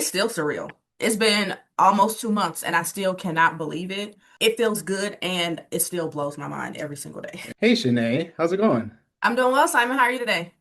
It's still surreal. It's been almost 2 months and I still cannot believe it. It feels good and it still blows my mind every single day. Hey Chaneé, how's it going? I'm doing well, Simon. How are you today?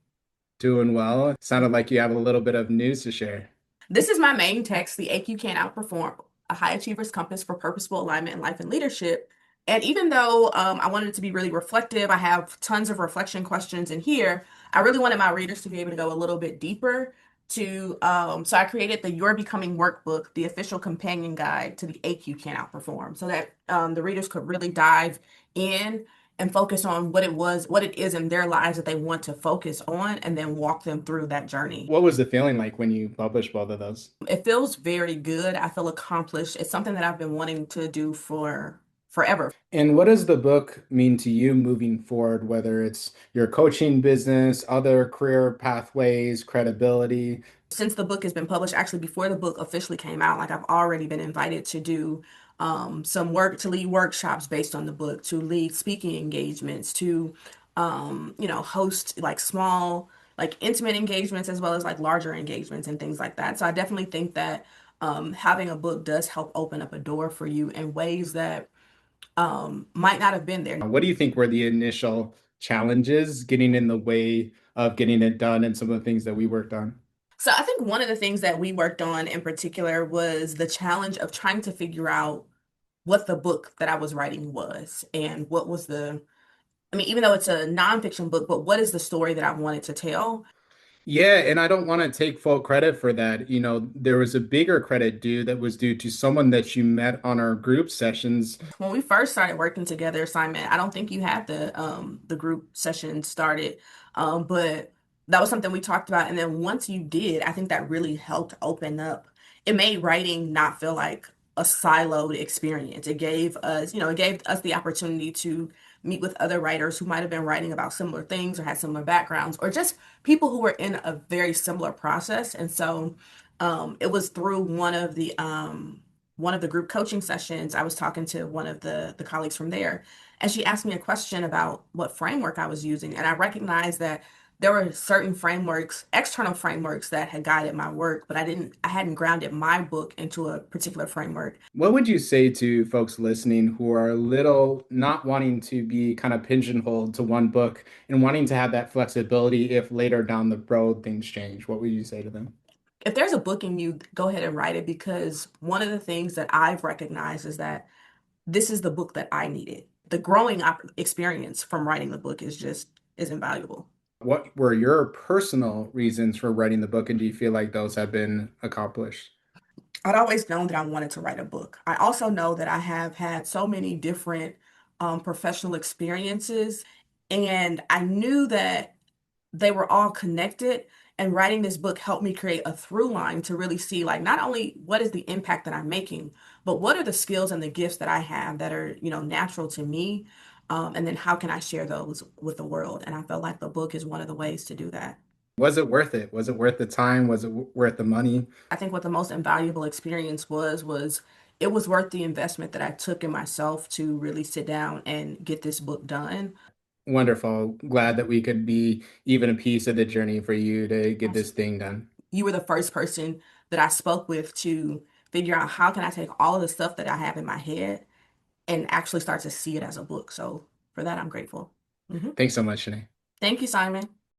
Doing well. Sounded like you have a little bit of news to share. This is my main text, The AQ Can Outperform, a high achiever's compass for purposeful alignment in life and leadership. And even though I wanted it to be really reflective, I have tons of reflection questions in here. I really wanted my readers to be able to go a little bit deeper so I created the Your Becoming Workbook, the official companion guide to the AQ Can Outperform, so that the readers could really dive in and focus on what it is in their lives that they want to focus on, and then walk them through that journey. What was the feeling like when you published both of those? It feels very good. I feel accomplished. It's something that I've been wanting to do for forever. And what does the book mean to you moving forward, whether it's your coaching business, other career pathways, credibility? Since the book has been published, actually before the book officially came out, like I've already been invited to do some work, to lead workshops based on the book, to lead speaking engagements, to host like small, like intimate engagements as well as like larger engagements and things like that. So I definitely think that having a book does help open up a door for you in ways that might not have been there. What do you think were the initial challenges getting in the way of getting it done and some of the things that we worked on? So I think one of the things that we worked on in particular was the challenge of trying to figure out what the book that I was writing was and what was I mean, even though it's a nonfiction book, but what is the story that I wanted to tell? Yeah, and I don't want to take full credit for that. There was a bigger credit due that was due to someone that you met on our group sessions. When we first started working together, Simon, I don't think you had the group session started, but that was something we talked about. And then once you did, I think that really helped open up. It made writing not feel like a siloed experience. It gave us the opportunity to meet with other writers who might have been writing about similar things or had similar backgrounds, or just people who were in a very similar process. And so it was through one of the group coaching sessions. I was talking to one of the colleagues from there, and she asked me a question about what framework I was using. And I recognized that there were certain frameworks, external frameworks that had guided my work, but I hadn't grounded my book into a particular framework. What would you say to folks listening who are a little not wanting to be kind of pigeonholed to one book and wanting to have that flexibility if later down the road things change? What would you say to them? If there's a book in you, go ahead and write it, because one of the things that I've recognized is that this is the book that I needed. The experience from writing the book is invaluable. What were your personal reasons for writing the book, and do you feel like those have been accomplished? I'd always known that I wanted to write a book. I also know that I have had so many different professional experiences, and I knew that they were all connected. And writing this book helped me create a through line to really see, like, not only what is the impact that I'm making, but what are the skills and the gifts that I have that are, natural to me. And then how can I share those with the world? And I felt like the book is one of the ways to do that. Was it worth it? Was it worth the time? Was it worth the money? I think what the most invaluable experience was it was worth the investment that I took in myself to really sit down and get this book done. Wonderful. Glad that we could be even a piece of the journey for you to get this thing done. You were the first person that I spoke with to figure out how can I take all of the stuff that I have in my head and actually start to see it as a book. So for that, I'm grateful. Mhm. Thanks so much, Shanae. Thank you, Simon.